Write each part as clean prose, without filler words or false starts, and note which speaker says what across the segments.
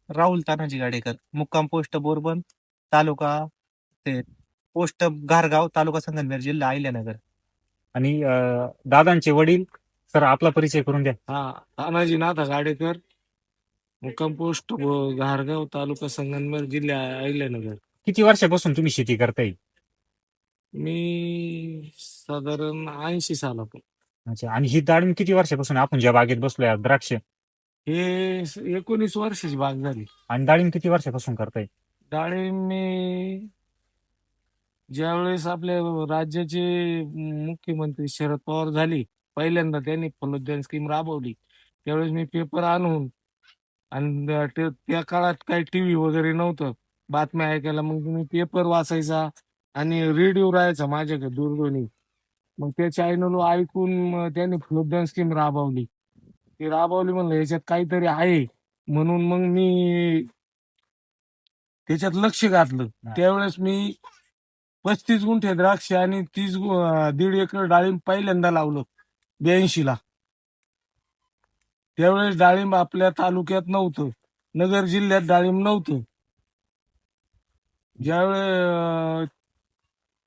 Speaker 1: राहुल तानाजी गाडेकर, मुक्काम post bourbon, तालुका ते post घारगाव, तालुका संगमनेर, जिल्हा अहिल्यानगर.
Speaker 2: आणि दादांचे वडील. सर आपला परिचय करून द्या.
Speaker 3: तानाजी नाथा गाडेकर, मुक्काम पोस्ट घारगाव, तालुका संगमनेर, जिल्हा अहिल्यानगर.
Speaker 2: किती वर्षापासून तुम्ही शेती करताय?
Speaker 3: मी साधारण 80 सालापासून.
Speaker 2: अच्छा. आणि ही डाळिंब किती वर्षापासून आपण ज्या बागेत बसलोय द्राक्ष?
Speaker 3: हे 19 वर्षाची बाग झाली.
Speaker 2: आणि डाळिंब किती वर्षापासून करताय?
Speaker 3: डाळिंब मी ज्यावेळेस आपल्या राज्याचे मुख्यमंत्री शरद पवार झाले, पहिल्यांदा त्यांनी फलोद्यान स्कीम राबवली, त्यावेळेस मी पेपर आणून आणि त्या काळात काही टीव्ही वगैरे नव्हतं बातम्या ऐकायला, मग मी पेपर वाचायचा आणि रेडिओ राहायचा माझ्याकडे दूरध्वनी. मग त्या चॅनल ऐकून त्यांनी फलोद्यान स्कीम राबवली. ती राबवली म्हणलं याच्यात काहीतरी आहे, म्हणून मग मी त्याच्यात लक्ष घातलं. त्यावेळेस मी 35 गुंठे द्राक्ष आणि 1.5 एकर डाळिंब पहिल्यांदा लावलं 82ला. त्यावेळेस डाळिंब आपल्या तालुक्यात नव्हतं, नगर जिल्ह्यात डाळिंब नव्हतं. ज्यावेळेस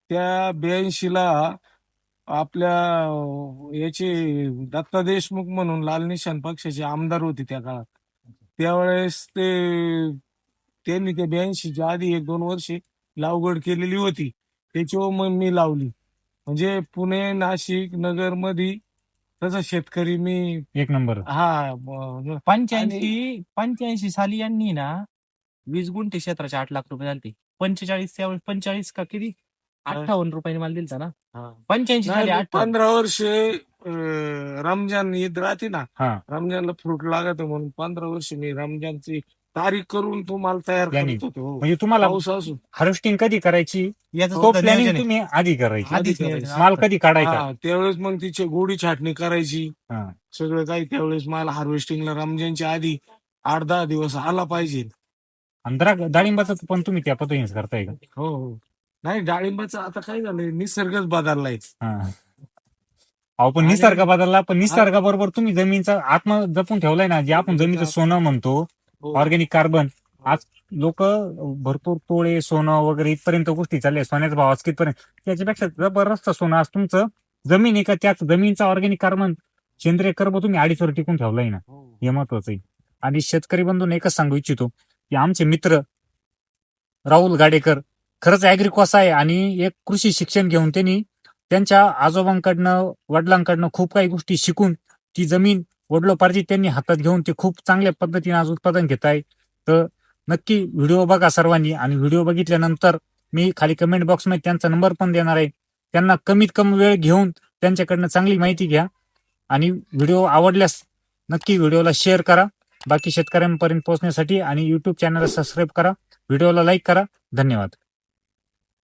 Speaker 3: त्या 82ला आपल्या याचे दत्ता देशमुख म्हणून लाल निशाण पक्षाचे आमदार होते त्या काळात, त्यावेळेस त्यांनी त्या 82च्या आधी 1-2 वर्षे लागवड केलेली होती, त्याच्यावर मग मी लावली. म्हणजे पुणे, नाशिक, नगर मध्ये तसा शेतकरी मी
Speaker 2: एक नंबर.
Speaker 1: 85 साली यांनी ना 20 गुंठे क्षेत्राचे 8 लाख रुपये झाले. 45 त्यावेळेस 45 का किती 58 रुपयाने मला दिलता ना. 85 साली
Speaker 3: 15 वर्षे रमजान ईद राहते ना,
Speaker 2: हा.
Speaker 3: रमजानला फ्रूट लागत म्हणून 15 वर्ष मी रमजानची तारीख करून तुम्हाला तयार
Speaker 2: Planning.
Speaker 3: करत होतो.
Speaker 2: म्हणजे तुम्हाला
Speaker 3: पाऊस असू
Speaker 2: हार्वेस्टिंग कधी करायची
Speaker 1: याचं
Speaker 2: तो
Speaker 1: सुद्धा
Speaker 2: प्लॅनिंग
Speaker 1: नियोजन आहे.
Speaker 2: तुम्ही आधी करायची.
Speaker 1: आधीच
Speaker 3: करायची.
Speaker 1: नियोजन
Speaker 2: माल
Speaker 1: असतं.
Speaker 2: कधी काढायचा?
Speaker 3: त्यावेळेस मग तिची गोडी छाटणी करायची,
Speaker 2: हा.
Speaker 3: सगळं काही. त्यावेळेस मला हार्वेस्टिंगला रमजानच्या आधी 8-10 दिवस आला पाहिजे.
Speaker 2: आणि डाळिंबाचं पण तुम्ही त्या पद्धतीने करताय का?
Speaker 3: हो. नाही, डाळिंबाचं आता काय झालंय, निसर्गच बदललाय.
Speaker 2: अहो पण निसर्ग बदलला, पण निसर्गाबरोबर तुम्ही जमीनचा आत्मा जपून ठेवलाय ना, जे आपण जमिनीचं सोनं म्हणतो, ऑर्गॅनिक कार्बन. आज लोक भरपूर तोळे सोनं वगैरे इथपर्यंत गोष्टी चालल्या, सोन्याचा भाव आज कितपर्यंत. त्याच्यापेक्षा जबरदस्त सोनं आज तुमचं जमीन आहे का, त्याच जमीनचा ऑर्गॅनिक कार्बन सेंद्रिय कर्ब तुम्ही 2.5 वर टिकून ठेवलाय ना, हे महत्वाचं आहे. आणि शेतकरी बंधूंना एकच सांगू इच्छितो की आमचे मित्र राहुल गाडेकर खरंच ऍग्रिकॉस आहे, आणि एक कृषी शिक्षण घेऊन त्यांनी त्यांच्या आजोबांकडनं वडिलांकडनं खूप काही गोष्टी शिकून ती जमीन वडिलोपार्जित त्यांनी हातात घेऊन ते खूप चांगल्या पद्धतीने आज उत्पादन घेत आहे. तर नक्की व्हिडिओ बघा सर्वांनी, आणि व्हिडिओ बघितल्यानंतर मी खाली कमेंट बॉक्समध्ये त्यांचा नंबर पण देणार आहे. त्यांना कमीत कमी वेळ घेऊन त्यांच्याकडनं चांगली माहिती घ्या, आणि व्हिडिओ आवडल्यास नक्की व्हिडिओला शेअर करा बाकी शेतकऱ्यांपर्यंत पोहोचण्यासाठी, आणि युट्यूब चॅनलला सबस्क्राईब करा, व्हिडिओला लाईक करा. धन्यवाद.